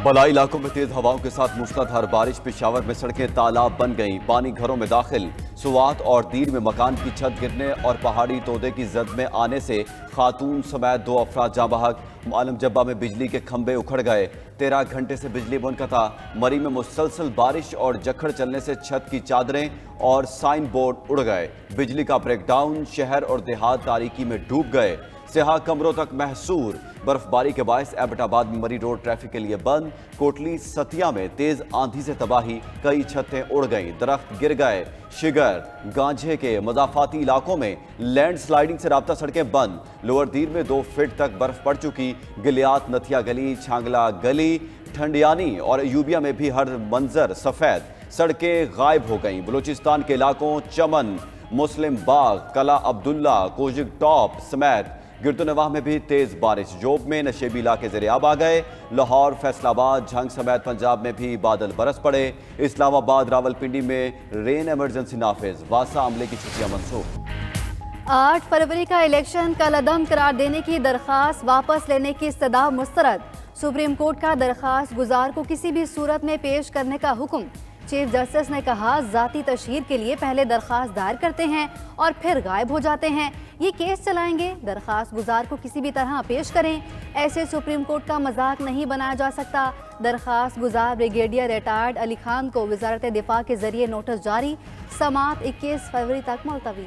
बलाई इलाकों में तेज हवाओं के साथ मूसलाधार बारिश। पेशावर में सड़कें तालाब बन गईं, पानी घरों में दाखिल। सुवात और दीर में मकान की छत गिरने और पहाड़ी तोदे की जद में आने से खातून समेत 2 अफराद जाँ बहक। आलम जब्बा में बिजली के खंभे उखड़ गए, 13 घंटे से बिजली मुनक़ता। मरी में मुसलसल बारिश और जखड़ चलने से छत की चादरें और साइन बोर्ड उड़ गए। बिजली का ब्रेकडाउन, शहर और देहात तारीकी में डूब गए। सिहा कमरों तक महसूर। बर्फबारी के बायस एबटाबाद में मरी रोड ट्रैफिक के लिए बंद। कोटली सतिया में तेज आंधी से तबाही, कई छतें उड़ गईं, दरख्त गिर गए। शिगर गांझे के मजाफाती इलाकों में लैंड स्लाइडिंग से राब्ता सड़कें बंद। लोअर दीर में 2 फीट तक बर्फ पड़ चुकी। गिलियात, नथिया गली, छांगला गली, ठंडियानी और यूबिया में भी हर मंजर सफेद। सड़कें गायब हो गईं। बलूचिस्तान के इलाकों चमन, मुस्लिम बाग, कला अब्दुल्ला, कोजिक टॉप समेत गिरदोनवाह में भी तेज बारिश। जोब में नशेबी इलाके ज़ेरे-आब आ गए। लाहौर, फैसलाबाद, झंग समेत पंजाब में भी बादल बरस पड़े। इस्लामाबाद, रावलपिंडी में रेन इमरजेंसी नाफिज। वासा अमले की छुट्टियां मंसूख। 8 फरवरी का इलेक्शन कलअदम करार देने की दरख्वास्त वापस लेने की इस्तदा मुस्तरद। सुप्रीम कोर्ट का दरख्वास्त गुजार को किसी भी सूरत में पेश करने का हुक्म। चीफ जस्टिस ने कहा, जाती तशहीर के लिए पहले दरख्वास्त दायर करते हैं और फिर गायब हो जाते हैं। ये केस चलाएंगे, दरख्वास्त गुजार को किसी भी तरह पेश करें। ऐसे सुप्रीम कोर्ट का मजाक नहीं बनाया जा सकता। दरख्वास्त गुजार ब्रिगेडियर रिटायर्ड अली खान को वजारत दिफा के जरिए नोटिस जारी। समात 21 फरवरी तक मुलतवी।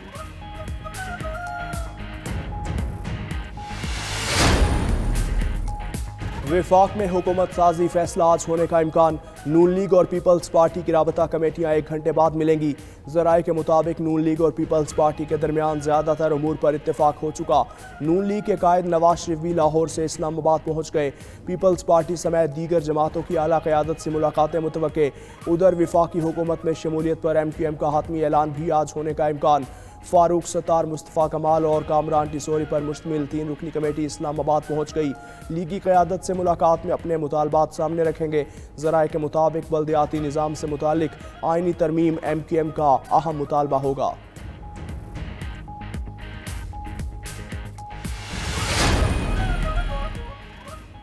विफाक में हुकूमत साजी फैसला आज होने का इम्कान। नून लीग और पीपल्स पार्टी की राबता कमेटियां 1 घंटे बाद मिलेंगी। जराए के मुताबिक नून लीग और पीपल्स पार्टी के दरमियान ज़्यादातर उमूर पर इत्तेफाक हो चुका। नून लीग के कायद नवाज शरीफ भी लाहौर से इस्लामाबाद पहुँच गए। पीपल्स पार्टी समेत दीगर जमातों की आला क़यादत से मुलाकातें मुतवक्के। उधर विफाकी हुकूमत में शमूलियत पर MQM का हतमी ऐलान भी आज होने का इम्कान। फारूक सत्तार, मुस्तफ़ा कमाल और कामरान टिसोरी पर मुश्तमिल 3 रुकनी कमेटी इस्लामाबाद पहुँच गई। लीगी क़यादत से मुलाकात में अपने मुतालबात सामने रखेंगे। ज़राए के मुताबिक बल्दियाती निज़ाम से मुतालिक आइनी तरमीम MQM का अहम मुतालबा होगा।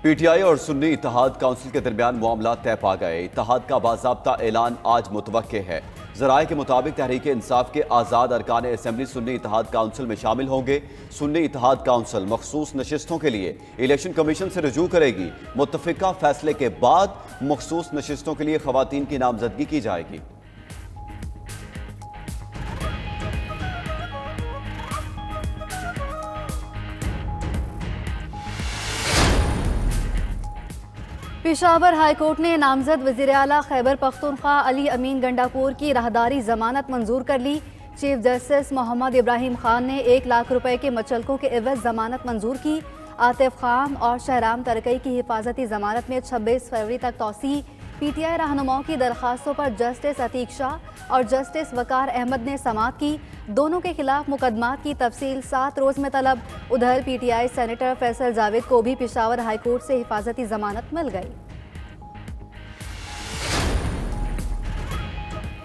PTI और सुन्नी इत्तेहाद काउंसिल के दरमियान मामला तय पा गए। इत्तेहाद का बाज़ाब्ता ऐलान आज मुतवक्के है। ज़राए के मुताबिक तहरीक इंसाफ के आज़ाद अरकान असम्बली सुन्नी इत्तेहाद काउंसिल में शामिल होंगे। सुन्नी इत्तेहाद काउंसिल मखसूस नशिस्तों के लिए इलेक्शन कमीशन से रजू करेगी। मुत्तफ़िका फैसले के बाद मखसूस नशिस्तों के लिए ख़वातीन की नामजदगी की जाएगी। पेशावर हाईकोर्ट ने नामजद वज़ीर आला खैबर पख्तूनख्वा अली अमीन गंडापुर की राहदारी जमानत मंजूर कर ली। चीफ जस्टिस मोहम्मद इब्राहिम खान ने 1 लाख रुपए के मचलकों के एवज जमानत मंजूर की। आतिफ खान और शहराम तरकई की हिफाजती जमानत में 26 फरवरी तक तौसी। PTI रहनुमाओं की दरखास्तों पर जस्टिस अतीक शाह और जस्टिस वकार अहमद ने समाअत की। दोनों के खिलाफ मुकदमात की तफसील 7 रोज में तलब। उधर PTI सेनेटर फैसल जावेद को भी पेशावर हाईकोर्ट से हिफाजती जमानत मिल गई।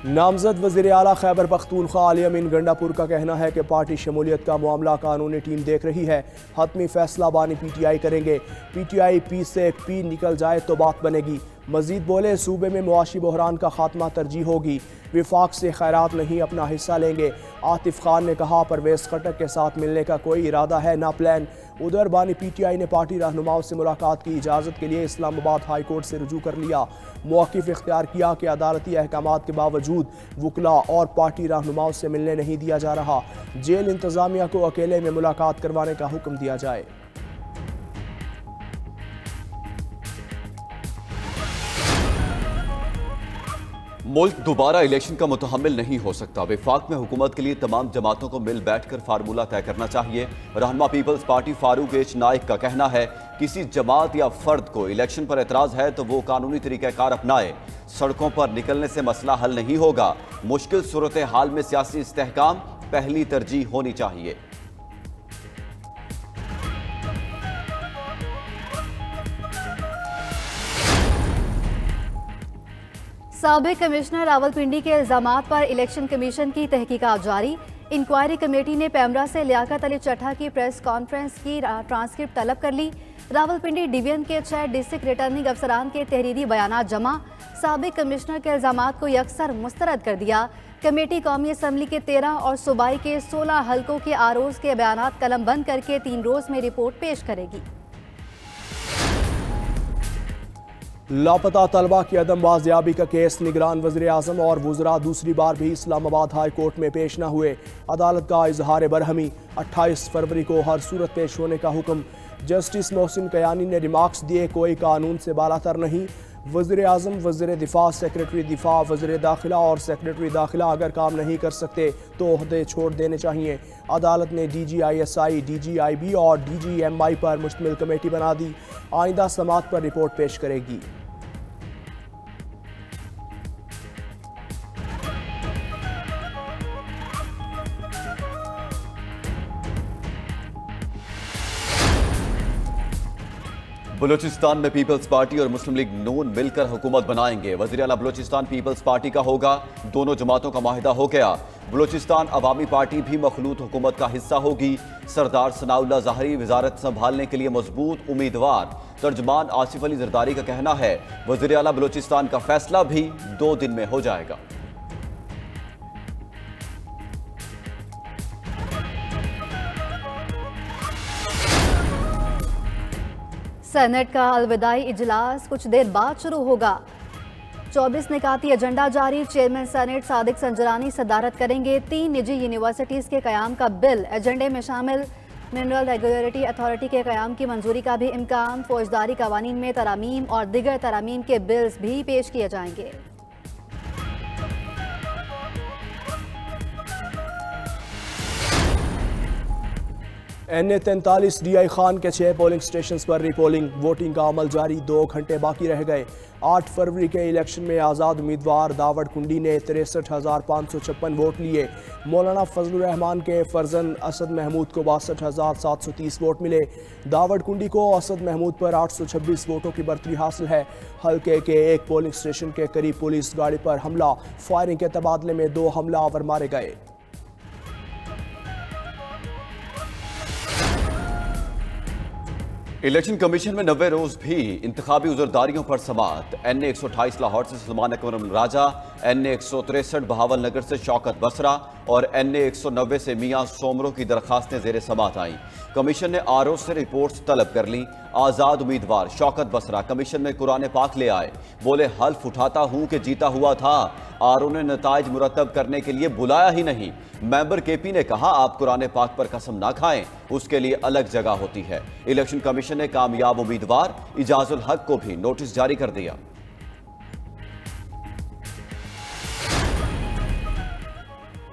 नामजद वज़ीर आला खैबर पख्तूनख्वा अली अमीन गंडापुर का कहना है कि पार्टी शमूलियत का मामला कानूनी टीम देख रही है। हतमी फैसला बानी PTI करेंगे। PTI P से P निकल जाए तो बात बनेगी। मजीद बोले, सूबे में मुआशी बहरान का खात्मा तरजीह होगी। विफाक से खैरात नहीं अपना हिस्सा लेंगे। आतिफ खान ने कहा, परवेज खटक के साथ मिलने का कोई इरादा है ना प्लान। उधर बानी PTI ने पार्टी रहनुमाओं से मुलाकात की इजाज़त के लिए इस्लामाबाद हाई कोर्ट से रुजू कर लिया। मौक़िफ़ इख्तियार किया कि अदालती अहकामात के बावजूद वकला और पार्टी रहनुमाओं से मिलने नहीं दिया जा रहा। जेल इंतज़ामिया को अकेले में मुलाकात करवाने का हुक्म दिया जाए। मुल्क दोबारा इलेक्शन का मुतहम्मिल नहीं हो सकता। विफाक में हुकूमत के लिए तमाम जमातों को मिल बैठ कर फार्मूला तय करना चाहिए। Rahnuma People's Party Farooq H Naik का कहना है, किसी जमात या फर्द को इलेक्शन पर एतराज़ है तो वो कानूनी तरीक़ाकार अपनाए। सड़कों पर निकलने से मसला हल नहीं होगा। मुश्किल सूरत हाल में सियासी इस्तेहकाम पहली तरजीह होनी चाहिए। साबिक कमिश्नर रावलपिंडी के इल्जामात पर इलेक्शन कमीशन की तहकीकात जारी। इंक्वायरी कमेटी ने पैमरा से लियाकत अली चट्टा की प्रेस कॉन्फ्रेंस की ट्रांसक्रिप्ट तलब कर ली। रावलपिंडी डिवीजन के 6 डिस्ट्रिक्ट रिटर्निंग अफसरान के तहरीरी बयानात जमा, साबिक कमिश्नर के इल्जामात को यकसर मुस्तरद कर दिया। कमेटी कौमी असम्बली के 13 और सूबाई के 16 हलकों के आरोज के बयानात कलम बंद करके 3 रोज में रिपोर्ट पेश करेगी। लापता तलबा की अदम बाजियाबी का केस निगरान वज़ीर आज़म और वज़रा दूसरी बार भी इस्लामाबाद हाई कोर्ट में पेश न हुए। अदालत का इजहार बरहमी, 28 फरवरी को हर सूरत पेश होने का हुक्म। जस्टिस मोहसिन कयानी ने रिमार्क्स दिए, कोई कानून से बालातर नहीं। वज़ीर आज़म, वज़ीर दिफा, सेक्रेटरी दिफा, वज़ीर दाखिला और सेक्रेटरी दाखिला अगर काम नहीं कर सकते तो ओहदे छोड़ देने चाहिए। अदालत ने DGISI, DGIB और DGMI पर मुश्तमिल कमेटी बना दी। आइंदा समात पर रिपोर्ट पेश करेगी। बलूचिस्तान में पीपल्स पार्टी और मुस्लिम लीग नून मिलकर हुकूमत बनाएंगे। वज़ीर आला बलूचिस्तान पीपल्स पार्टी का होगा। दोनों जमातों का माहिदा हो गया। बलूचिस्तान अवामी पार्टी भी मखलूत हुकूमत का हिस्सा होगी। सरदार सनाउल्लाह ज़ाहरी वजारत संभालने के लिए मजबूत उम्मीदवार। तर्जमान आसिफ अली जरदारी का कहना है, वज़ीर आला बलूचिस्तान का फैसला भी 2 दिन में हो जाएगा। सेनेट का अलविदाई इजलास कुछ देर बाद शुरू होगा। 24 निकाती एजेंडा जारी। चेयरमैन सेनेट सादिक संजरानी सदारत करेंगे। 3 निजी यूनिवर्सिटीज़ के क़याम का बिल एजेंडे में शामिल। मिनरल रेगुलेटरी अथॉरिटी के क़याम की मंजूरी का भी इम्कान। फौजदारी कवानीन में तरामीम और दिगर तरामीम के बिल्स भी पेश किए जाएंगे। NA43 DI खान के 6 पोलिंग स्टेशन पर रीपोलिंग। वोटिंग का अमल जारी, 2 घंटे बाकी रह गए। 8 फरवरी के इलेक्शन में आज़ाद उम्मीदवार दावड़कुंडी ने 63,556 वोट लिए। मौलाना फजलुर रहमान के फर्जन असद महमूद को 62,730 वोट मिले। दावड़कुंडी को असद महमूद पर 826 वोटों की बढ़तरी हासिल है। हल्के के एक पोलिंग स्टेशन के करीब पुलिस गाड़ी पर हमला, फायरिंग के तबादले में 2 हमलावर मारे गए। इलेक्शन कमीशन में 90 रोज भी इंतखाबी उजरदारियों पर समात। NA 128 लाहौर से सलमान अकरम राजा, NA 163 बहावल नगर से शौकत बसरा और NA 190 से मियां सोमरो की दरखास्तें जेर समात आईं। कमीशन ने RO से रिपोर्ट्स तलब कर ली। आज़ाद उम्मीदवार शौकत बसरा कमीशन में कुरान पाक ले आए। बोले, हल्फ उठाता हूं कि जीता हुआ था। RO ने नताइज मुरतब करने के लिए बुलाया ही नहीं। मेंबर KP ने कहा, आप कुरान पाक पर कसम ना खाएं, उसके लिए अलग जगह होती है। इलेक्शन कमीशन ने कामयाब उम्मीदवार इजाजुल हक को भी नोटिस जारी कर दिया।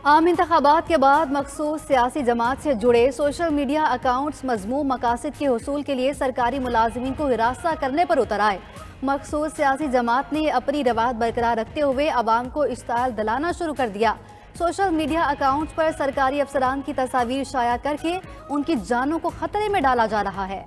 आम इंतखाबात के बाद मखसूस सियासी जमात से जुड़े सोशल मीडिया अकाउंट्स मजमूम मकासद के हुसूल के लिए सरकारी मुलाजिमीन को हिरासत करने पर उतर आए। मखसूस सियासी जमात ने अपनी रवायत बरकरार रखते हुए आवाम को इश्ताल दिलाना शुरू कर दिया। सोशल मीडिया अकाउंट्स पर सरकारी अफसरान की तस्वीर शाया करके उनकी जानों को खतरे में डाला जा रहा है।